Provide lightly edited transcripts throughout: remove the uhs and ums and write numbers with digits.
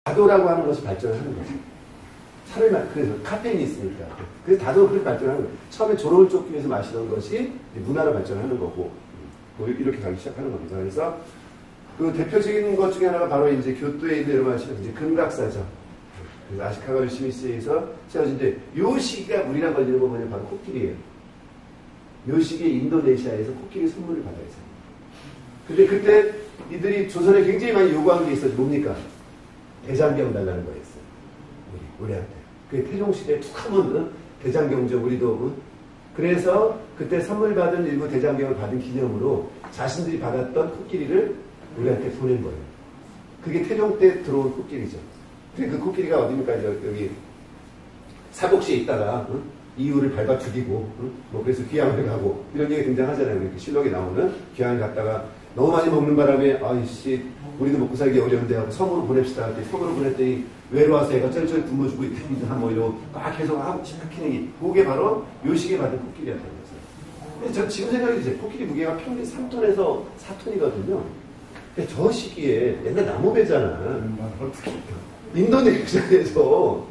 다도라고 하는 것이 발전을 하는 거죠. 차를 그래서 카페인이 있으니까. 그래서 다도가 그렇게 발전하는 거예요. 처음에 졸음을 쫓기 위해서 마시던 것이 문화로 발전하는 거고, 이렇게 가기 시작하는 겁니다. 그래서 그 대표적인 것 중에 하나가 바로 이제 교토에 있는 여러분 아시는 이제 금각사죠. 그래서 아시카가 요시미스에서 세워진데, 요 시기가 물이랑 걸리는 거 보면 바로 코끼리예요. 요 시기에 인도네시아에서 코끼리 선물을 받아야 돼요. 근데 그때 이들이 조선에 굉장히 많이 요구한 게 있었죠. 뭡니까? 대장경 달라는 거였어요. 우리한테. 그게 태종시대에 툭 하면 대장경죠. 우리도. 그래서 그때 선물 받은 일부 대장경을 받은 기념으로 자신들이 받았던 코끼리를 우리한테 보낸 거예요. 그게 태종 때 들어온 코끼리죠. 근데 그 코끼리가 어디입니까? 여기 사복시에 있다가 이유를 밟아 죽이고 뭐 그래서 귀향을 가고 이런 얘기 등장하잖아요. 이렇게 실록에 나오는 귀향을 갔다가 너무 많이 먹는 바람에 아이씨 우리도 먹고 살기 어려운데 하고 섬으로 보냅시다. 섬으로 보냈더니 외로워서 애가 쩔쩔 굶어주고 있답니다. 뭐 이러고 막 계속 하고 시키는 게 그게 바로 요식에 받은 코끼리였다는 거죠. 근데 저 지금 생각해 주세요. 코끼리 무게가 평균 3톤에서 4톤이거든요. 저 시기에 옛날 나무배잖아. 인도네시아에서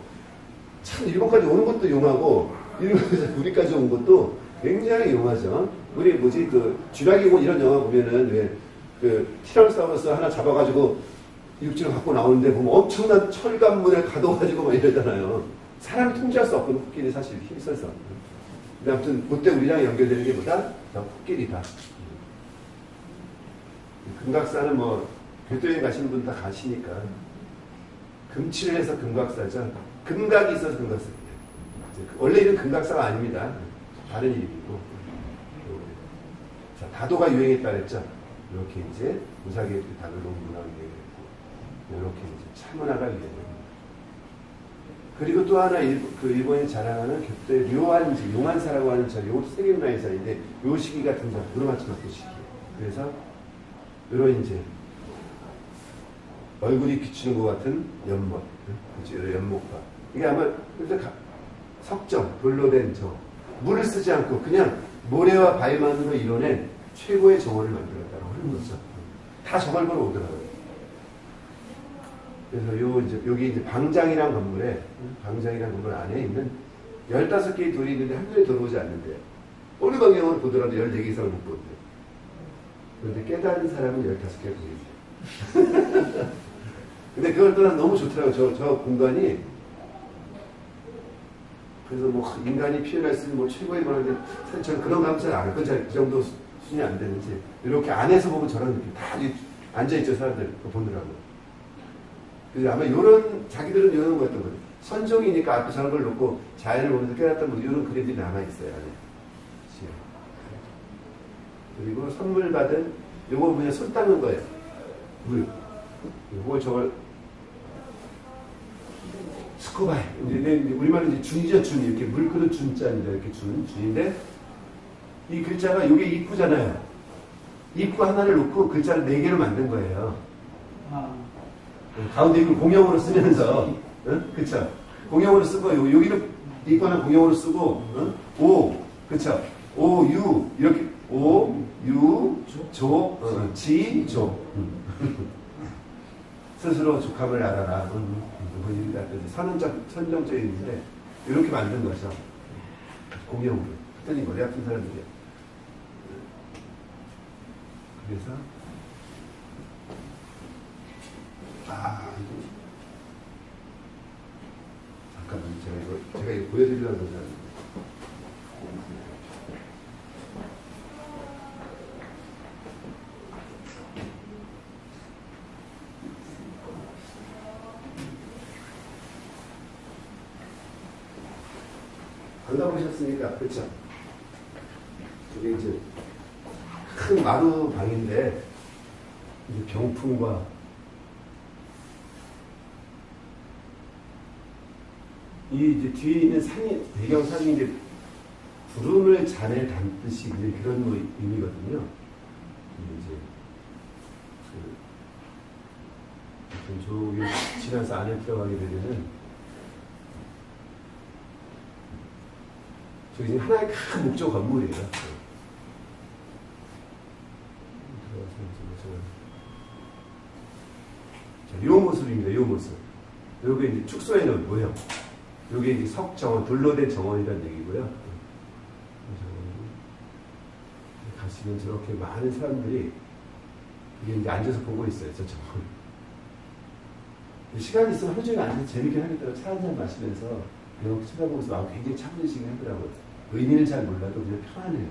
참 일본까지 오는 것도 용하고 일본에서 우리까지 온 것도 굉장히 용하죠. 우리 뭐지 그 쥐라기공 이런 영화 보면은 왜 그 티라노사우루스 하나 잡아가지고 육지로 갖고 나오는데 보면 엄청난 철갑문을 가둬가지고 막 이러잖아요. 사람이 통제할 수 없거든. 코끼리 사실 힘써서. 근데 아무튼 그때 우리랑 연결되는 게 뭐다? 다 코끼리다. 금각사는 뭐 교토여행 가시는 분 다 가시니까 금칠을 해서 금각사죠. 금각이 있어서 금각사입니다. 원래 이름 금각사가 아닙니다. 다른 이름이고. 자, 다도가 유행했다 그랬죠. 이렇게 이제 무사기 다도 농문화가 유행했고, 이렇게 이제 차문화가 유행했고. 그리고 또 하나 일본이 자랑하는 교토의 료한지, 용한사라고 하는 이것도 세계문화유산인데 요 시기가 등장, 요로마치 마트 시기예요. 그래서 이런 이제 얼굴이 비추는 것 같은 연못, 그렇죠? 연못과 이게 아마 석정, 돌로 된 물을 쓰지 않고 그냥 모래와 바위만으로 이뤄낸 최고의 정원을 만들었다고 하는 거죠. 다 저걸 보러 오더라고요. 그래서 여기 이제 방장이라는 건물 안에 있는 15개의 돌이 있는데 한 눈에 들어오지 않는데요. 어느 방향으로 보더라도 14개 이상을 못 보는데요. 그런데 깨달은 사람은 15개 보이죠. 근데 그걸 떠나 너무 좋더라고요. 저 공간이. 그래서 뭐 인간이 표현할 수 있는 뭐 최고의 문화인데 사실 저는 그런 감사를 안 했고 그 정도 수준이 안 되는지 이렇게 안에서 보면 저런 느낌 다 앉아있죠. 사람들 보느라고. 그래서 아마 자기들은 이런 거였던 거예요. 선종이니까 앞에 저런 걸 놓고 자연을 보면서 깨닫던 뭐 이런 그림들이 남아있어요. 안에. 그리고 선물 받은 요거 그냥 손 닦는 거예요. 물. 요거 저걸 스쿠바이. 우리말로 이제 준이죠, 준. 이렇게 물 그릇 준자입니다. 이렇게 준인데, 이 글자가 요게 입구잖아요. 입구 하나를 놓고 글자를 4개를 만든 거예요. 가운데 이걸 공용으로 쓰면서, 그쵸? 공용으로 쓰고, 여기는 입구 하나 공용으로 쓰고, 오, 그쵸? 오, 유, 이렇게, 오, 유, 조, 지, 조. 스스로 족함을 알아라. 선정적인데 이렇게 만든 거죠. 공용으로. 그랬더니 머리 아픈 사람들이. 그래서 잠깐만 제가 이거 보여드리려고 그러잖아요. 안 가보셨으니까, 그쵸? 이게 이제 큰 마루 방인데, 이제 병풍과 이 이제 뒤에 있는 배경사진이 이제 구름을 잔에 담듯이 이제 그런 뭐 의미거든요. 이제 저기 지나서 안에 들어가게 되면은 저기 지금 하나의 큰 목조 건물이에요. 자, 요 모습입니다. 요 모습. 요게 이제 축소해놓은 모형. 요게 이제 석정원, 돌로 된 정원이라는 얘기고요. 가시면 저렇게 많은 사람들이 이게 이제 앉아서 보고 있어요, 저 정원. 시간이 있으면 하루 종일 앉아서 재밌게 하겠다고 차 한잔 마시면서 이렇게 쳐다보면서 마음 굉장히 차분해지게 하더라고요. 의미는 잘 몰라도 그냥 편안해요.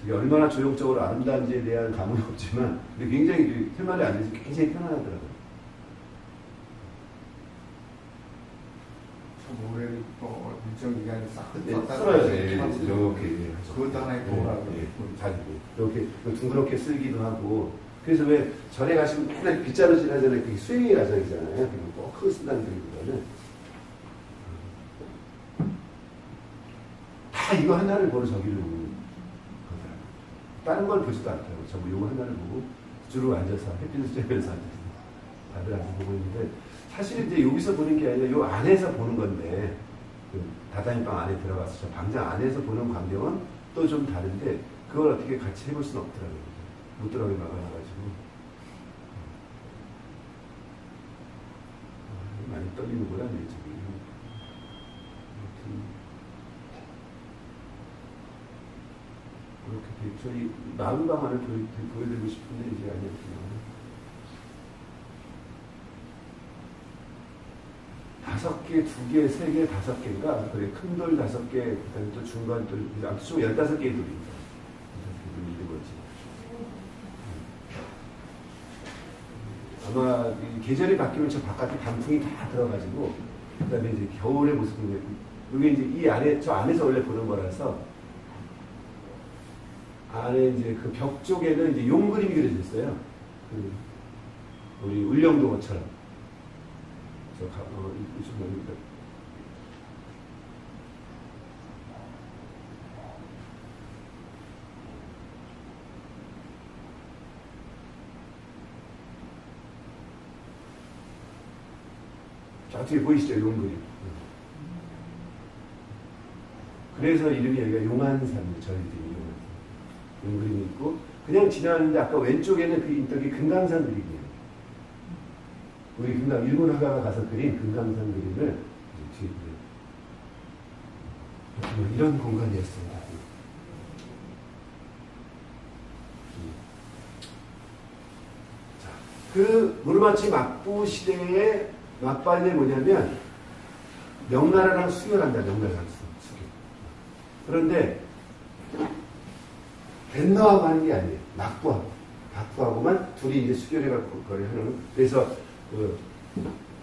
저게 얼마나 조형적으로 아름다운지에 대한 감흥이 없지만 근데 굉장히 해만에 앉아서 굉장히 편안하더라고요. 모래를 또 일정 기간에 싹 쓸어요. 이렇게. 그것도 하나의 도라고. 이렇게 둥그렇게 쓸기도 하고. 그래서 왜 절에 가시면 맨날 빗자루질 하잖아요. 그게 수행의 과정이잖아요. 그리고 꼭 크게 쓴다는 얘기보다는. 다 이거 하나를 보러 저기를 보는 거더라고요. 다른 걸 보지도 않더라고요. 전부 이거 하나를 보고 주로 앉아서 햇빛을 쬐면서 앉아서 다들 앉아서 보고 있는데 사실 이제 여기서 보는 게 아니라 요 안에서 보는 건데 그 다다임방 안에 들어가서 저 방장 안에서 보는 광경은 또 좀 다른데 그걸 어떻게 같이 해볼 수는 없더라고요. 못 들어가게 막아놔가지고 많이 떨리는구나 저기. 이렇게 저희 마음방 안을 보여드리고 싶은데 이제 아니었구나. 5개, 2개, 3개, 5개인가? 그래, 큰 돌 5개, 그 다음에 또 중간 돌, 아무튼 총 15개의 돌입니다. 15개 돌이 있는 거지. 아마 계절이 바뀌면 저 바깥에 단풍이 다 들어가지고, 그 다음에 이제 겨울의 모습인데, 이게 이제 이 안에, 저 안에서 원래 보는 거라서, 안에 이제 그 벽 쪽에는 이제 용 그림이 그려져 있어요. 우리 울릉도처럼. 이쪽 뭡니까? 자, 뒤에 보이시죠? 용 그림. 그래서 이름이 여기가 용안산입니다. 저희들이 용 그림이 있고, 그냥 지나가는데 아까 왼쪽에는 그 인덕이 금강산 그림이에요. 우리 일본 화가가 가서 그린 금강산 그림을 뒤에 그려요. 이런 공간이었습니다. 자, 그 무르마치 막부 시대의 막반이 뭐냐면 명나라랑 수교한다. 명나라랑 수교. 그런데 벤너하고 하는 게 아니에요. 막부하고만 둘이 이제 수교를 해갖고 그걸 하는. 그래서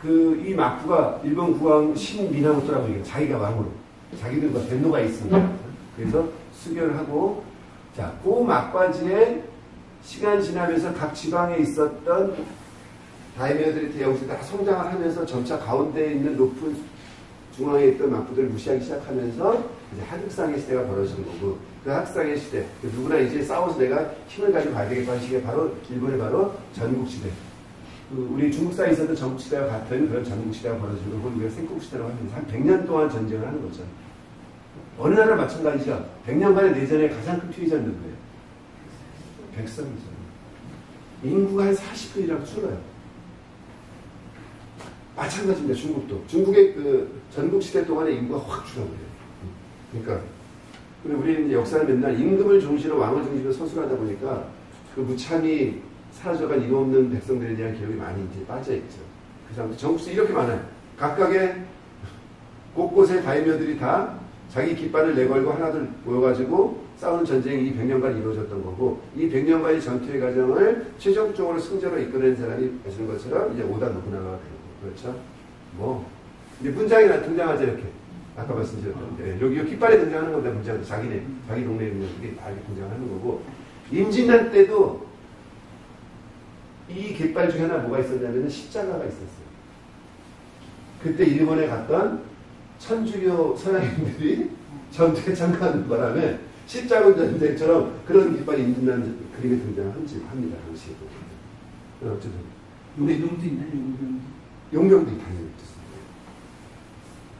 이 막부가 일본 국왕 신미나모토라고 얘기해요. 자기가 왕으로. 자기들과 벤노가 있습니다. 그래서 수교를 하고, 자, 그 막바지에 시간 지나면서 각 지방에 있었던 다이메어들이 여기서 다 성장을 하면서 점차 가운데에 있는 높은 중앙에 있던 막부들을 무시하기 시작하면서 이제 하극상의 시대가 벌어지는 거고, 그 하극상의 시대, 누구나 이제 싸워서 내가 힘을 가지고 가야 되겠다는 시기에 바로 일본의 바로 전국시대. 우리 중국 사이에 있었던 전국시대와 같은 그런 전국시대가 벌어지고, 그걸 우리가 생국시대라고 하면서 한 100년 동안 전쟁을 하는 거죠. 어느 나라 마찬가지죠. 100년간의 내전의 가장 큰 피해자는 누구예요? 백성이죠. 인구가 한 40%이라고 줄어요. 마찬가지입니다. 중국도. 중국의 그 전국시대 동안의 인구가 확 줄어버려요. 그러니까, 그리고 우리는 역사를 맨날 임금을 중시로 왕을 중시로 서술하다 보니까 그 무참히 사라져간 이름 없는 백성들에 대한 기억이 많이 이제 빠져있죠. 그래서 전국시대 이렇게 많아요. 각각의 곳곳의 다이묘들이 다 자기 깃발을 내걸고 하나둘 모여가지고 싸우는 전쟁이 이 100년간 이루어졌던 거고, 이 100년간의 전투의 과정을 최종적으로 승자로 이끌어낸 사람이 아시는 것처럼 이제 오다 노부나가가 되고, 그렇죠? 이제 문장이 등장하죠, 이렇게. 아까 말씀드렸던, 여기 깃발에 등장하는 건데, 문장, 자기 동네에 있는 게 다 등장하는 거고, 임진란 때도 이 깃발 중에 하나 뭐가 있었냐면 십자가가 있었어요. 그때 일본에 갔던 천주교 서양인들이 전투에 참가하는 바람에 십자군 전쟁처럼 그런 깃발이 임진란 그림에 등장합니다. 당시에도. 어쨌든. 용병도 있나요? 용병도 당연히 있었어요.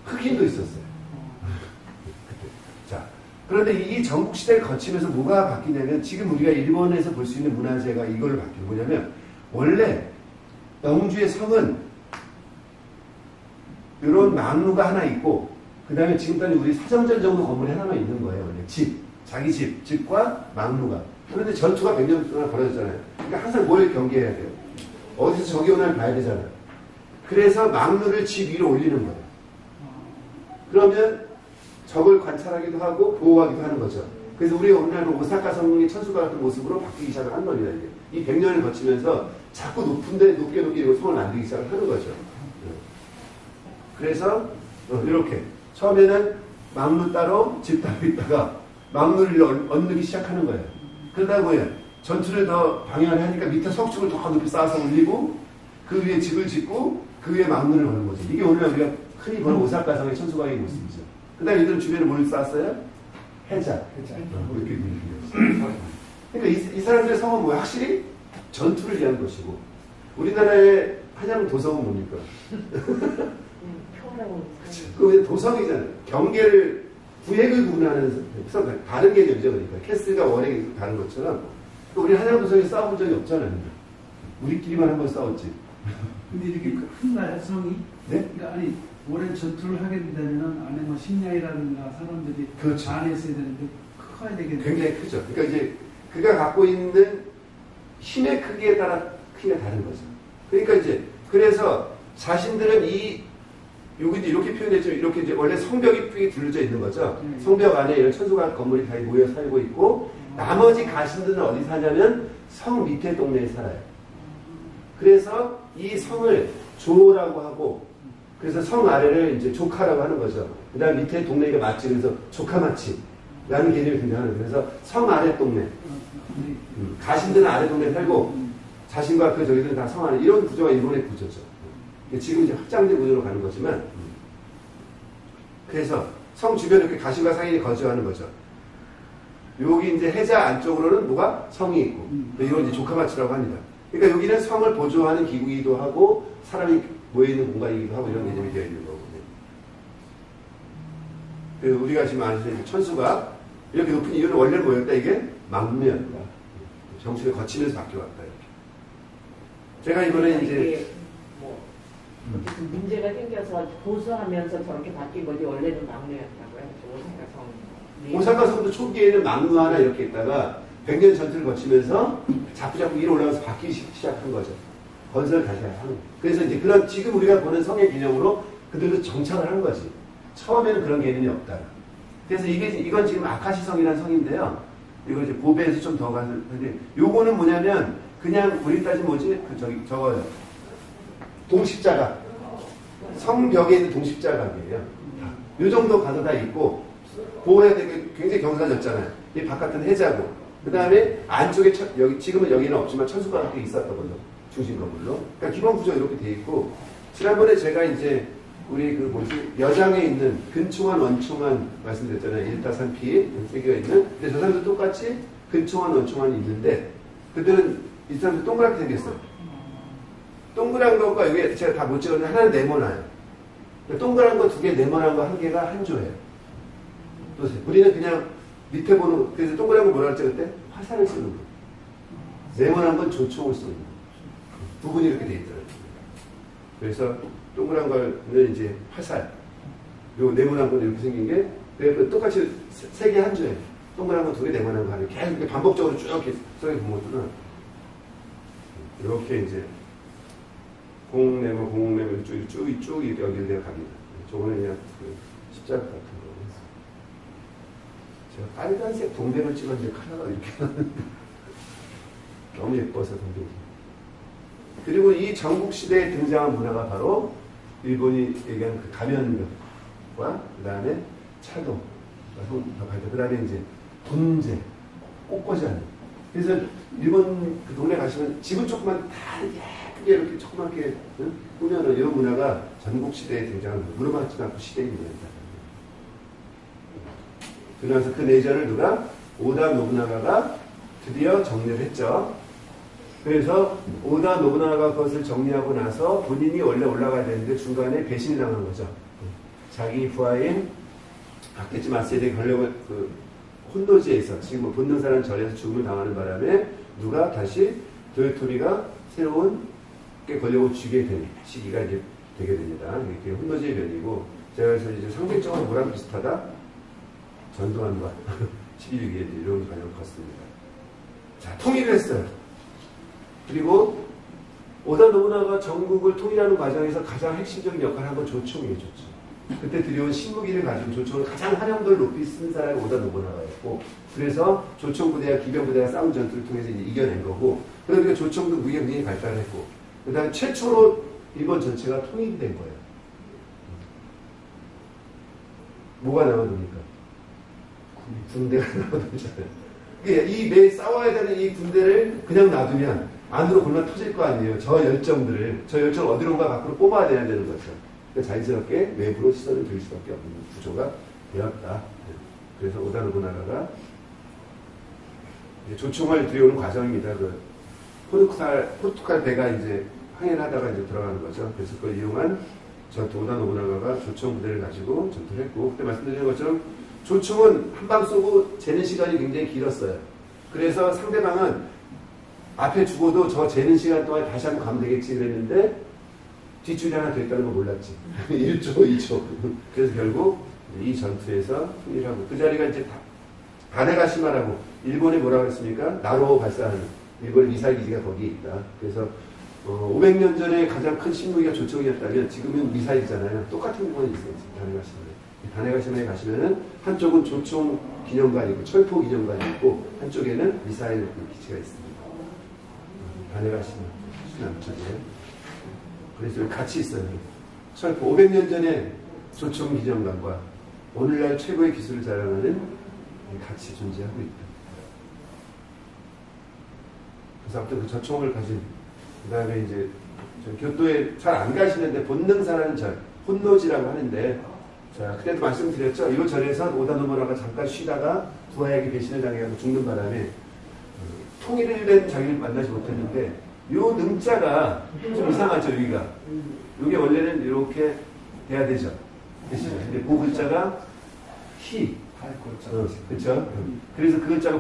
흑인도 있었어요. 자, 그런데 이 전국시대를 거치면서 뭐가 바뀌냐면, 지금 우리가 일본에서 볼 수 있는 문화재가 이걸로 바뀌는 뭐냐면, 원래 영주의 성은 이런 망루가 하나 있고, 그 다음에 지금까지 우리 사정전 정도 건물이 하나만 있는 거예요. 원래 집, 자기 집과 망루가. 그런데 전투가 100년 동안 벌어졌잖아요. 그러니까 항상 뭘 경계해야 돼요? 어디서 적이 오나 봐야 되잖아요. 그래서 망루를 집 위로 올리는 거예요. 그러면 적을 관찰하기도 하고 보호하기도 하는 거죠. 그래서 우리 오늘날 오사카 성공의 천수가 같은 모습으로 바뀌기 시작을 한 겁니다. 이게. 이 100년을 거치면서 자꾸 높게 이렇게 성을 만들기 시작을 하는 거죠. 그래서 이렇게 처음에는 망루 따로 집 따로 있다가 망루를 얹기 시작하는 거예요. 그러다 보면 전투를 더 방해를 하니까 밑에 석축을 더 높이 쌓아서 올리고 그 위에 집을 짓고 그 위에 망루를 거는 거죠. 이게 오늘날 우리가 흔히 보는 오사카 성의 천수각의 모습이죠. 그 다음에 이들은 주변에 뭘 쌓았어요? 해자. 이렇게 그러니까 이 사람들의 성은 뭐야? 확실히 전투를 위한 것이고, 우리나라의 한양 도성은 뭡니까? 그 도성이잖아요. 경계를, 구획을 구분하는 다른 개념이죠. 그러니까 캐슬과 원액이 다른 것처럼 우리 한양 도성에 싸워본 적이 없잖아요. 우리끼리만 한번 싸웠지. 근데 이렇게 큰 나라 성이, 네? 그러니까 아니 오랜 전투를 하게 되면 안에 뭐 식량이라든가 사람들이 그렇죠. 안에 있어야 되는데 커야 되겠네. 굉장히 크죠. 그러니까 이제 그가 갖고 있는 힘의 크기에 따라 크기가 다른 거죠. 그러니까 이제 그래서 자신들은 여기도 이렇게 표현했죠. 이렇게 이제 원래 성벽이 쁘게 둘러져 있는 거죠. 성벽 안에 이런 천수각 건물이 다 모여 살고 있고, 나머지 가신들은 어디 사냐면 성 밑에 동네에 살아요. 그래서 이 성을 조라고 하고, 그래서 성 아래를 이제 조카라고 하는 거죠. 그 다음 밑에 동네가 마치, 그래서 조카마치라는 개념이 등장하는 거예요. 그래서 성 아래 동네. 가신들은 아래 동네에 살고, 자신과 그 저기들은 다 성 안에, 이런 구조가 일본의 구조죠. 지금 이제 확장된 구조로 가는 거지만, 그래서 성 주변에 이렇게 가신과 상인이 거주하는 거죠. 여기 이제 해자 안쪽으로는 뭐가? 성이 있고, 이건 이제 조카마치라고 합니다. 그러니까 여기는 성을 보조하는 기구이기도 하고, 사람이 모여있는 공간이기도 하고, 이런 개념이 되어 있는 거거든요. 그래서 우리가 지금 아시는 천수가 이렇게 높은 이유는 원래는 뭐였다? 이게 망루였다. 정치를 거치면서 바뀌어왔다. 이렇게. 제가 이번에 이제 어쨌든 문제가 생겨서 보수하면서 저렇게 바뀐 거지 원래는 막내였다고요. 오사카 성도 초기에는 망루 하나 이렇게 있다가 100년 전투를 거치면서 자꾸 위로 올라가서 바뀌기 시작한 거죠. 건설을 다시 하는 거예요. 그래서 이제 그런 지금 우리가 보는 성의 개념으로 그들도 정착을 한 거지. 처음에는 그런 개념이 없다. 그래서 이건 지금 아카시성이라는 성인데요. 이거 이제 고베에서 좀 더 가는데, 요거는 뭐냐면 그냥 우리 따지면 뭐지? 저거요. 동십자가. 성벽에 있는 동십자각이에요. 요 정도 가도 다 있고, 보호해야 되게 굉장히 경사졌잖아요. 이 바깥은 해자고, 그 다음에 안쪽에 지금은 여기는 없지만 천수각이 있었던 거죠. 중심 건물로. 그러니까 기본 구조가 이렇게 돼 있고, 지난번에 제가 이제 우리 여장에 있는 근충원, 원충원 말씀드렸잖아요. 1-3피 세계가 있는. 근데 저 사람도 똑같이 근충원, 원충원이 있는데, 그들은 이 사람들 동그랗게 생겼어요. 동그란 것과 여기 제가 다 못 찍었는데 하나는 네모나요. 동그란 거 2개, 네모난 거 1개가 한 조예요. 보세요. 우리는 그냥 밑에 보는, 그래서 동그란 거 뭐라 했지 그때? 화살을 쓰는 거예요. 네모난 건 조총을 쓰는 거예요. 부분이 이렇게 돼 있더라고요. 그래서 동그란 거는 이제 화살, 요 네모난 건 이렇게 생긴 게, 그래서 똑같이 3개 한 조예요. 동그란 건 2개, 네모난 거 하는 계속 이렇게 반복적으로 쭉 이렇게 써있는 것들은 이렇게 이제 공네모 쭉 이렇게 연결되어 갑니다. 저거는 그냥 십자가 같은 거. 제가 빨간색 동백을 찍었는데 카라가 이렇게 났는데 너무 예뻐서 동백이. 그리고 이 전국시대에 등장한 문화가 바로 일본이 얘기하는 그 가면벽과 그 다음에 차도, 그 다음에 이제 분재, 꽃꽂이 하는. 그래서 일본 그 동네 가시면 집은 조그만 다 예쁘게 이렇게 조그맣게 꾸며놓은 이런 문화가 전국시대에 등장한 무너맞지 않고 시대의 문화입니다. 그러면서 그 내전을 누가? 오다 노부나가가 드디어 정리를 했죠. 그래서 오다 노부나가가 그것을 정리하고 나서 본인이 원래 올라가야 되는데 중간에 배신이 당한 거죠. 자기 부하인 아케치 마세데 권력을 혼도지에서 지금 본능사라는 절에서 죽음을 당하는 바람에 누가 다시 도요토미가 새로운 권력을 쥐게 되는 시기가 이제 되게 됩니다. 이게 훈노지의 변이고, 제가 그래서 이제 상징적으로 뭐랑 비슷하다? 전두환과 12.6의 이런 관용을 걷습니다. 자, 통일을 했어요. 그리고 오다 노부나가 전국을 통일하는 과정에서 가장 핵심적인 역할을 한 건 조총이었죠. 그때 들여온 신무기를 가지고 조총을 가장 활용도를 높이 쓴 사람이 오다 노부나가였고, 그래서 조총부대와 기병부대가 싸운 전투를 통해서 이제 이겨낸 거고, 그러니까 조총도 무기가 굉장히 발달을 했고, 그 다음에 최초로 일본 전체가 통일이 된 거예요. 뭐가 남아도니까? 군대가 남아도잖아요. 이 매 싸워야 되는 이 군대를 그냥 놔두면 안으로 골마 터질 거 아니에요. 저 열정을 어디론가 밖으로 뽑아야 되는 거죠. 그러니까 자연스럽게 외부로 시선을 돌릴 수밖에 없는 구조가 되었다. 그래서 오다 노부나가가 조총을 들여오는 과정입니다. 그 포르투갈 배가 이제 항해를 하다가 이제 들어가는 거죠. 그래서 그걸 이용한 전투 오다 노부나가가 조총 부대를 가지고 전투를 했고, 그때 말씀드린 것처럼 조총은 한 방 쏘고 재는 시간이 굉장히 길었어요. 그래서 상대방은 앞에 죽어도 저 재는 시간 동안 다시 한번 가면 되겠지 그랬는데 뒷줄이 하나 더 있다는 거 몰랐지. 1초, 2초. 그래서 결국 이 전투에서 승리를 하고, 그 자리가 이제 다네가시마라고, 일본에 뭐라고 했습니까? 나로 발사하는 일본의 미사일 기지가 거기에 있다. 그래서 500년 전에 가장 큰 신무기가 조총이었다면 지금은 미사일이잖아요. 똑같은 공간이 있어요. 다네가시마에. 다네가시마에 가시면은 한쪽은 조총 기념관이고 철포 기념관이 있고, 한쪽에는 미사일 기지가 있습니다. 다네가시마 남쪽에. 그래서 같이 있어요. 철포 500년 전에 조총 기념관과 오늘날 최고의 기술을 자랑하는 같이 존재하고 있다. 그래서 아무튼 그 저총을 가진, 그 다음에 이제 교토에 잘 안 가시는데 본능사라는 절, 혼노지라고 하는데, 자, 그때도 말씀드렸죠. 이 절에서 오다 노부나가 잠깐 쉬다가 부하에게 배신을 당해서 죽는 바람에 통일을 된 자기를 만나지 못했는데, 요 능자가 좀 이상하죠, 여기가. 이게 원래는 이렇게 돼야 되죠. 근데 그 글자가 희. 그렇죠. 그래서 그 글자가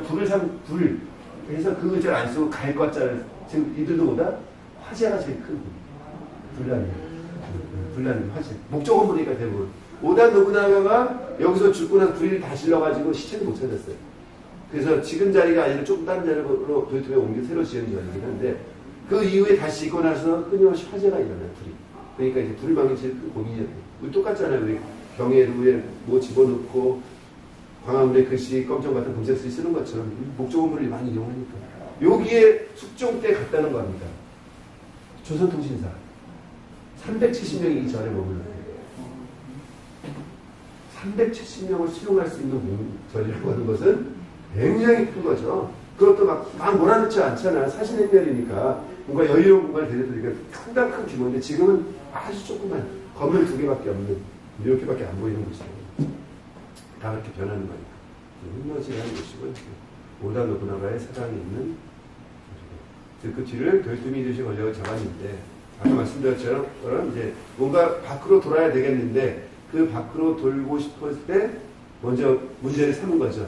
불. 그래서 그 글자를 안 쓰고 갈과자를, 지금 이들도보다 화제가 제일 큰 불란이 화제. 목적은 보니까 대부분. 오다 노부나가가 여기서 죽고 나서 불이 다 질러가지고 시체를 못 찾았어요. 그래서 지금 자리가 아니라 조금 다른 자리로 도요토미에 옮겨 새로 지은 자리이긴 한데, 그 이후에 다시 있고 나서 끊임없이 화재가 일어나요, 불이. 그러니까 이제 불을 막는 제일 큰 고민이에요. 우리 똑같잖아요. 우리 경애루에 뭐 집어넣고 광화문에 글씨 검정 같은 검색슬 쓰는 것처럼 목적어물을 많이 이용하니까. 여기에 숙종 때 갔다는 겁니다. 조선통신사. 370명이 이 절에 머물러요. 370명을 수용할 수 있는 절이라고 하는 것은 굉장히 큰 거죠. 그것도 막 몰아넣지 않잖아. 사신행렬이니까. 뭔가 여유로운 공간을 대대드리니까 상당히 큰 규모인데, 지금은 아주 조그만 건물 2개밖에 없는, 이렇게밖에 안 보이는 곳이에요. 다 그렇게 변하는 거니까. 훈노지라는 곳이고, 오다 노부나가의 사랑이 있는, 그 뒤를 도요토미 히데요시 권력을 잡았는데, 아까 말씀드렸처럼 이제 뭔가 밖으로 돌아야 되겠는데, 그 밖으로 돌고 싶을 때 먼저 문제를 삼은 거죠.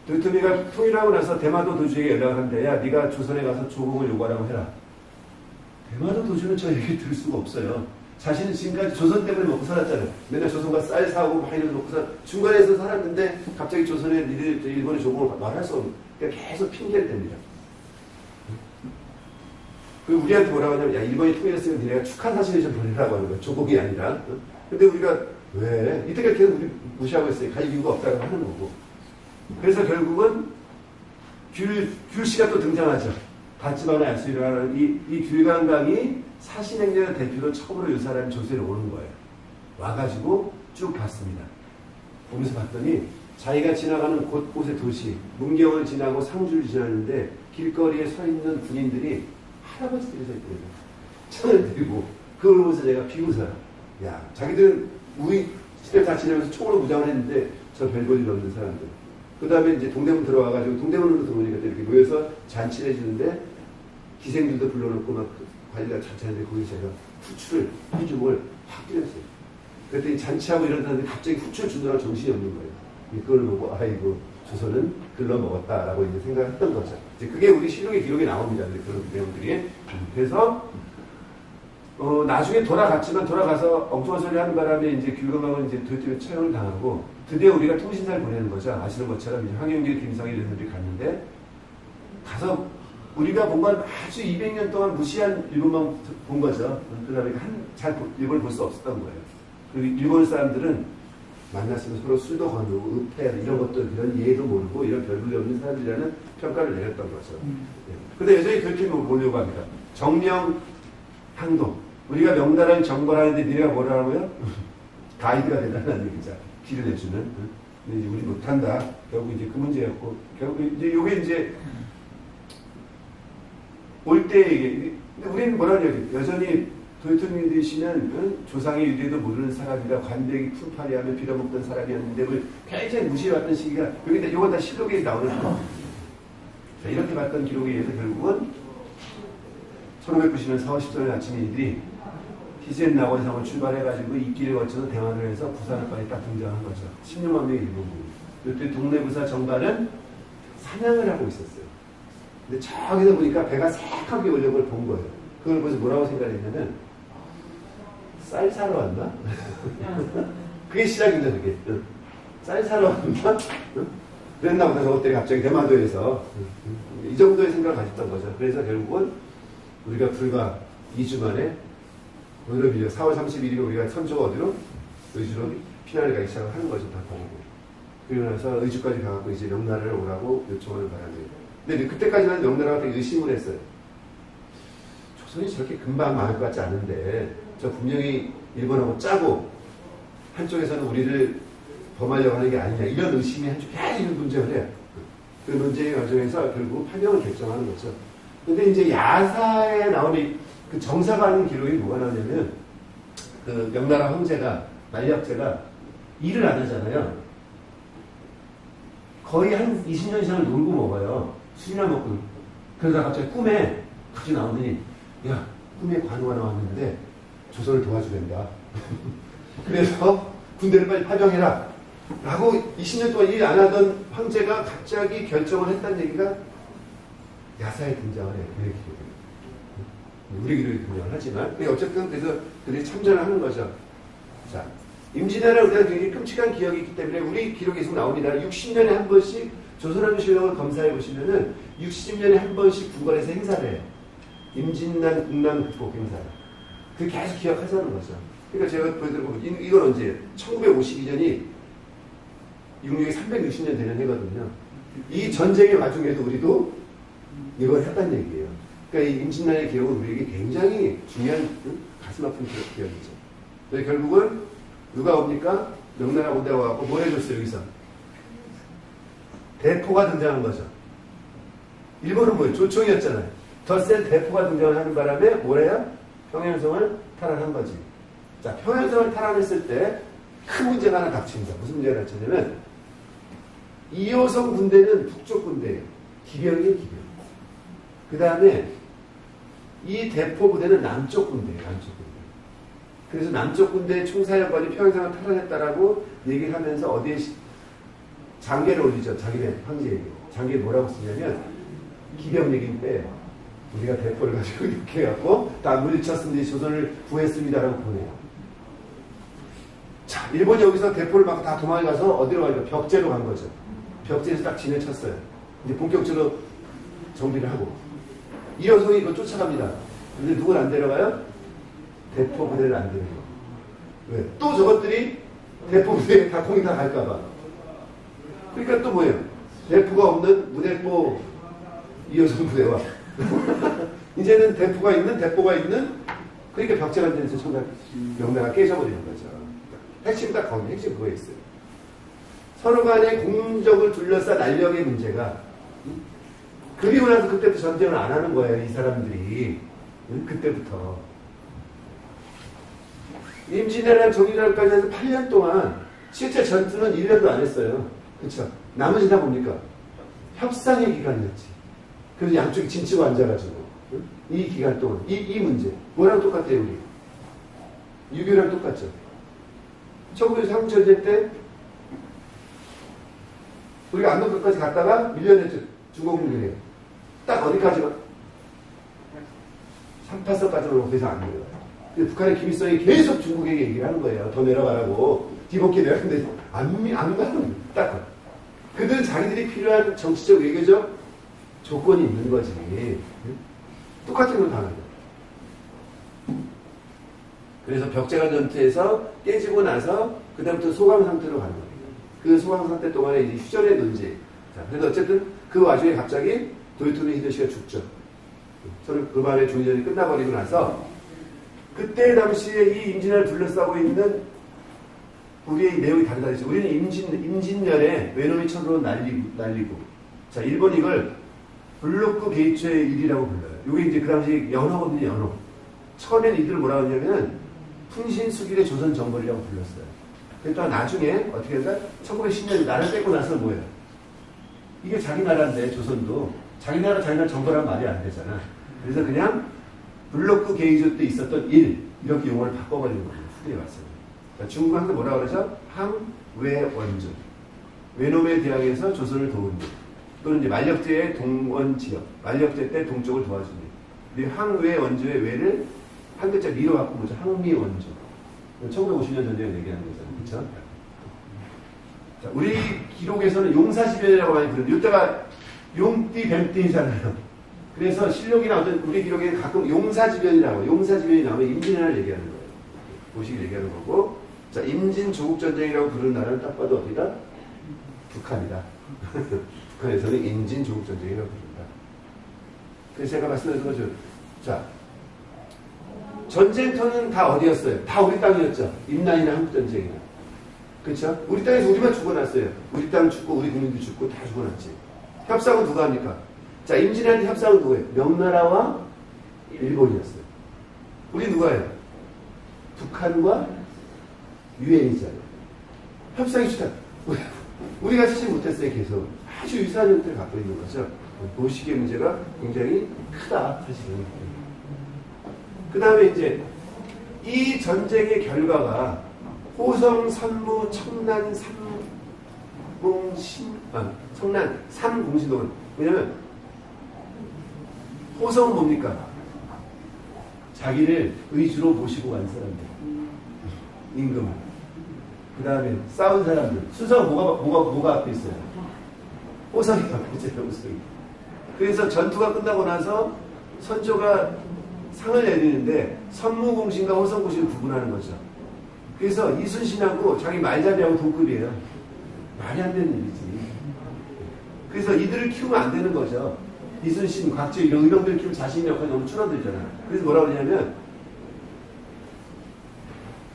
도요토미가 통일하고 나서 대마도 도주에게 연락을 한대. 야, 네가 조선에 가서 조공을 요구하라고 해라. 대마도 도주는 저 얘기 들을 수가 없어요. 자신은 지금까지 조선 때문에 먹고 살았잖아요. 맨날 조선과 쌀 사고 막 이러면서 먹고 중간에서 살았는데 갑자기 조선에 니들 일본의 조공을 말할 수 없는. 그러니까 계속 핑계를 댑니다. 그 우리한테 뭐라고 하냐면, 야, 일본이 통일했으면 니네가 축하 사진을 좀 보내라고 하는 거야. 조공이 아니라. 근데 우리가 왜? 이때까지 계속 우리 무시하고 있어요. 갈 이유가 없다고 하는 거고. 그래서 결국은 귤씨가 또 등장하죠. 받지마나 약수이라는 이 귤강강이 사신행렬의 대표로 처음으로 이 사람이 조선에 오는 거예요. 와가지고 쭉 봤습니다. 보면서 봤더니 자기가 지나가는 곳곳의 도시, 문경을 지나고 상주를 지나는데 길거리에 서 있는 군인들이 할아버지들이 서 있거든요. 창을 들고. 그걸 보면서 제가 비웃어요. 야, 자기들은 우리 시대 다 지나면서 총으로 무장을 했는데 저 별볼일 없는 사람들. 그 다음에 이제 동대문 들어와가지고, 동대문으로 들어오니까 이렇게 모여서 잔치를 해주는데, 기생들도 불러놓고 막 관리가 잔치하는데, 거기서 제가 후추를, 한 주먹을 확 때렸어요. 그랬더니 잔치하고 이런 사람들이 갑자기 후추를 주느라 정신이 없는 거예요. 그걸 보고, 아이고, 조선은 글러먹었다라고 이제 생각했던 거죠. 이제 그게 우리 실록의 기록에 나옵니다. 그런 내용들이. 그래서 나중에 돌아갔지만 돌아가서 엉뚱한 소리 하는 바람에 이제 길거방을 이제 도대체 처형을 당하고 드디어 우리가 통신사를 보내는 거죠. 아시는 것처럼 이제 황영길, 김성일 이런 분들이 갔는데 가서 우리가 본 건 아주 200년 동안 무시한 일본만 본 거죠. 그다음에 잘 일본을 볼 수 없었던 거예요. 그리고 일본 사람들은 만났으면 서로 술도 거누고 은폐 이런 것도 이런 예의도 모르고 이런 별볼이 없는 사람들이라는 평가를 내렸던 거죠. 근데 여전히 그렇게 보려고 합니다. 정명 항도 우리가 명나라를 정벌하는데 니네가 뭐라고요? 가이드가 되라는 얘기죠. 길을 내주는. 근데 이제 우리 못한다. 결국 이제 그 문제였고 결국 이제 요게 이제 올 때 이게 우리는 뭐라냐 여전히 도요토미 히데요시는 조상의 유대도 모르는 사람이다. 관대기 풀파리하며 빌어먹던 사람이었는데 뭐 굉장히 무시해왔던 시기가 여기 이건 다 실록에 나오는 거. 자, 이렇게 봤던 기록에 의해서 결국은 1590년 4월 14일 아침에 이들이 히센 낙원성을 출발해가지고 입길을 거쳐서 대만을 해서 부산을 빨리 딱 등장한 거죠. 16만 명의 일본군. 이때 동네 부사 정관은 사냥을 하고 있었어요. 근데 저기서 보니까 배가 새하게 올려온 걸 본 거예요. 그걸 보면서 뭐라고 생각했냐면 쌀 사러 왔나? 그게 시작이죠, 그게. 쌀 사러 왔나? 그랬나 보다, 저것들이 갑자기 대마도에서. 이 정도의 생각을 가졌던 거죠. 그래서 결국은 우리가 불과 2주 만에, 오늘은 4월 31일에 우리가 선조가 어디로? 의주로 피난을 가기 시작을 하는 거죠, 다 보고. 그리고 나서 의주까지 가고 이제 명나라를 오라고 요청하는 바람에. 근데 그때까지는 명나라가 되게 의심을 했어요. 조선이 저렇게 금방 망할 것 같지 않은데, 저 분명히 일본하고 짜고, 한쪽에서는 우리를 범하려고 하는 게 아니냐, 이런 의심이 한쪽에 계속 문제를 해요. 그 논쟁의 과정에서 결국 파병을 결정하는 거죠. 근데 이제 야사에 나오는 그 정사가 하는 기록이 뭐가 나오냐면, 그 명나라 황제가, 만략제가 일을 안 하잖아요. 거의 한 20년 이상을 놀고 먹어요. 술이나 먹고. 그러다가 갑자기 꿈에 갑자기 나오더니, 야, 꿈에 관우가 나왔는데 조선을 도와주된다. 그래서 군대를 빨리 파병해라. 라고 20년 동안 일 안 하던 황제가 갑자기 결정을 했다는 얘기가 야사에 등장을 해요. 우리 기록에. 우리 기록에 등장을 하지만. 어쨌든 그래서 그들이 참전을 하는 거죠. 자, 임진왜란 우리가 굉장히 끔찍한 기억이 있기 때문에 우리 기록에 계속 나옵니다. 60년에 한 번씩 조선왕조실록을 검사해 보시면은 60년에 한 번씩 국원에서 행사를 해요. 임진난 국난 극복 행사. 그 계속 기억하자는 거죠. 그러니까 제가 보여드리고 이건 언제? 1952년이 66이 360년 되는 해거든요. 이 전쟁의 와중에도 우리도 이걸 했다는 얘기예요. 그러니까 이 임진난의 기억은 우리에게 굉장히 중요한 가슴 아픈 기억이죠. 그래서 결국은 누가 옵니까? 명나라 군대가 와갖고 뭘 해줬어요, 여기서? 대포가 등장한 거죠. 일본은 뭐예요? 조총이었잖아요. 더 센 대포가 등장을 하는 바람에 뭐래요? 평양성을 탈환한 거지. 자, 평양성을 탈환했을 때 큰 문제가 하나 닥칩니다. 무슨 문제가 닥쳤냐면 이호성 군대는 북쪽 군대예요. 기병이에요, 기병. 그 다음에 이 대포 부대는 남쪽 군대예요, 남쪽 군대. 그래서 남쪽 군대 총사령관이 평양성을 탈환했다라고 얘기를 하면서 어디에 장계를 올리죠. 자기네 황제에게. 장계 뭐라고 쓰냐면 기병 얘기인데 우리가 대포를 가지고 이렇게 해갖고 다 물리쳤습니다. 조선을 구했습니다라고 보내요. 자, 일본이 여기서 대포를 맞고 다 도망가서 어디로 가니까 벽제로 간 거죠. 벽제에서 딱 진을 쳤어요. 이제 본격적으로 정비를 하고. 이호성이 이거 쫓아갑니다. 근데 누굴 안 데려가요? 대포 부대를 안 데려가요. 왜? 또 저것들이 대포 부대에 다 공이 다 갈까봐. 그러니까 또 뭐예요? 대포가 없는 무대포 이호성 부대와 이제는 대포가 있는 그러니까 벽제가 되면서 정말 명나라가 깨져버리는 거죠. 핵심 딱 거기 핵심 그거에 있어요. 서로 간의 공적을 둘러싼 난력의 문제가 그리고 나서 그때부터 전쟁을 안 하는 거예요. 이 사람들이 그때부터 임진왜란 정유라까지 해서 8년 동안 실제 전투는 1년도 안 했어요. 그렇죠? 나머지 다 뭡니까? 협상의 기간이었지. 그래서 양쪽이 진치고 앉아가지고 이 기간 동안 이 문제 뭐랑 똑같아요 우리 6.25랑 똑같죠. 1935 전쟁 때 우리가 안동 끝까지 갔다가 밀려냈죠. 중공군이에요. 딱 어디까지만 3파서까지는 더 이상 안 밀려요. 근데 북한의 김일성이 계속 중국에게 얘기를 하는 거예요. 더 내려가라고. 뒤집게 내려가는데 안 가는 딱. 그들은 자기들이 필요한 정치적, 외교적 조건이 있는 거지. 똑같은 걸 당하죠. 그래서 벽제간 전투에서 깨지고 나서 그다음부터 소강 상태로 가는 거예요. 그 소강 상태 동안에 이제 휴전의 논제. 자, 그래서 어쨌든 그 와중에 갑자기 도요토미 히데시가 죽죠. 저는 그 밤에 중전이 끝나버리고 나서 그때 당시에 이 임진왜란을 둘러싸고 있는 우리의 내용이 다르다 했죠. 우리는 임진년에 외놈이 쳐들어온 날리고. 자, 일본 이걸 블로크 게이츠의 일이라고 불러요. 이게 이제 그 당시 연호거든요, 연호. 처음엔 이들을 뭐라고 하냐면 풍신수길의 조선 정벌이라고 불렀어요. 그러니까 나중에 어떻게 했나? 1910년에 나라를 뺏고 나서 뭐예요? 이게 자기 나라인데 조선도 자기 나라 정벌하면 말이 안 되잖아. 그래서 그냥 블로크 게이츠 때 있었던 일 이렇게 용어를 바꿔버리는 거예요. 후대에 왔어요. 그러니까 중국 항상 뭐라고 그러죠? 항외원조. 외놈에 대항해서 조선을 도운 일. 또는 이제 만력제의 동원 지역. 만력제 때 동쪽을 도와준 일. 항외원조의 외를 한 글자 미로 갖고 뭐죠? 항미원조. 1950년 전쟁을 얘기하는 거잖아요. 그렇죠? 자, 우리 기록에서는 용사지변이라고 많이 부르는데 이때가 용띠 뱀띠잖아요. 그래서 실록이나 어떤 우리 기록에 가끔 용사지변이라고 용사지변이 나오면 임진왜란을 얘기하는 거예요. 고식을 얘기하는 거고. 자, 임진 조국전쟁이라고 부르는 나라는 딱 봐도 어디다? 북한이다. 북한에서는 임진 조국전쟁이라고 부른다. 그래서 제가 말씀드린 거죠. 자, 전쟁터는 다 어디였어요? 다 우리 땅이었죠. 임난이나 한국전쟁이나. 그렇죠? 우리 땅에서 우리만 죽어놨어요. 우리 땅 죽고 우리 국민도 죽고 다 죽어놨지. 협상은 누가 합니까? 자, 임진왜란 협상은 누구예요? 명나라와 일본이었어요. 우리 누가예요? 북한과 유엔이잖아요. 협상이 좋다. 우리가 치지 못했어요. 계속 아주 유사한 형태를 갖고 있는 거죠. 도시의 문제가 굉장히 크다. 사실은. 그 다음에 이제 이 전쟁의 결과가 호성, 선무, 청난, 청난, 삼공신동은 왜냐면 호성은 뭡니까? 자기를 의주로 모시고 간 사람들. 임금을. 그 다음에 싸운 사람들. 순서가 뭐가 앞에 있어요? 호성이 앞에 있어요. 호성이. 그래서 전투가 끝나고 나서 선조가 상을 내리는데 선무공신과 호성공신을 구분하는 거죠. 그래서 이순신하고 자기 말잡이하고 동급이에요. 말이 안 되는 일이지. 그래서 이들을 키우면 안 되는 거죠. 이순신, 곽지우 이런 의병들 키우면 자신 역할이 너무 줄어들잖아요. 그래서 뭐라고 그러냐면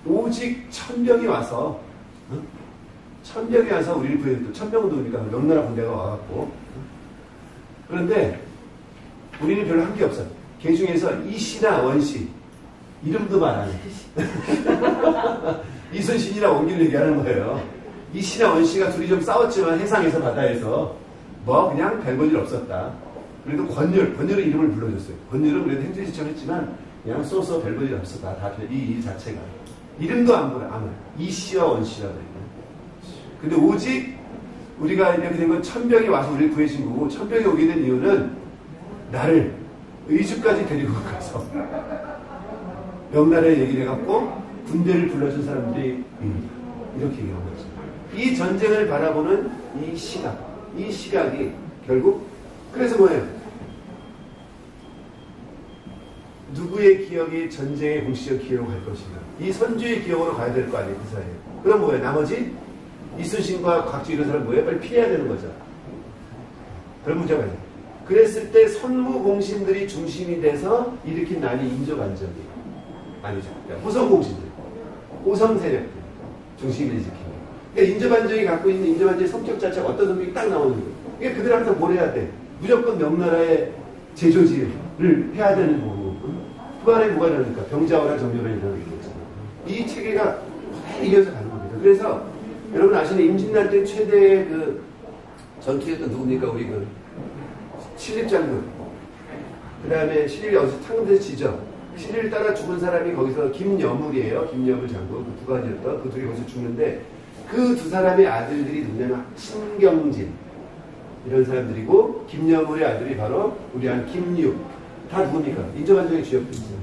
오직 천병이 와서 우리를 구해줬다. 천병은 누구니까 명나라 군대가 와갖고. 그런데 우리는 별로 한 게 없어요. 걔 중에서 이씨나 원씨 이름도 말 안 해. 이순신이나 원기를 얘기하는 거예요. 이씨나 원씨가 둘이 좀 싸웠지만 해상에서 바다에서 뭐 그냥 별볼일 없었다. 그래도 권율은 이름을 불러줬어요. 권율은 그래도 행주지청했지만 그냥 쏘서 별볼일 없었다. 다 이 자체가 이름도 안 불러요. 이씨와 원씨라고 해요. 근데 오직 우리가 이렇게 된 건 천병이 와서 우리를 구해준 거고, 천병이 오게 된 이유는 나를 의주까지 데리고 가서 명나라에 얘기를 해갖고 군대를 불러준 사람들이 이렇게 얘기한 거죠. 이 전쟁을 바라보는 이 시각이 결국 그래서 뭐예요? 누구의 기억이 전쟁의 공식적 기억으로 갈 것인가? 이 선조의 기억으로 가야 될 거 아니에요, 그 사이에. 그럼 뭐예요? 나머지 이순신과 곽지우 이런 사람 뭐예요? 빨리 피해야 되는 거죠. 그런 문제가 있어요. 그랬을 때 선무공신들이 중심이 돼서 일으킨 난이 인조반정이 아니죠. 그러니까 호성공신들, 호성 세력들 중심이 일으킨 거예요. 그러니까 인조반정이 갖고 있는 인조반정의 성격 자체가 어떤 성격이 딱 나오는 거예요. 그러니까 그들 항상 뭘 해야 돼? 무조건 명나라의 제조지를 해야 되는 거고, 그 안에 뭐가 일어나니까 병자호란 정조란이 일어나는 거죠. 이 체계가 이겨서 가는 겁니다. 그래서 여러분 아시는 임진왜란 때 최대의 그 전투였던 누굽니까? 우리 그 신립장군. 그 다음에 신립이 어디서 창금돼서 지죠. 신립을 따라 죽은 사람이 거기서 김여물이에요. 김여물 장군. 그 두 가지였던 그 둘이 거기서 죽는데 그 두 사람의 아들들이 누구냐면 신경진 이런 사람들이고, 김여물의 아들이 바로 우리 한 김육. 다 누굽니까? 인조반정의 주역들이잖아요.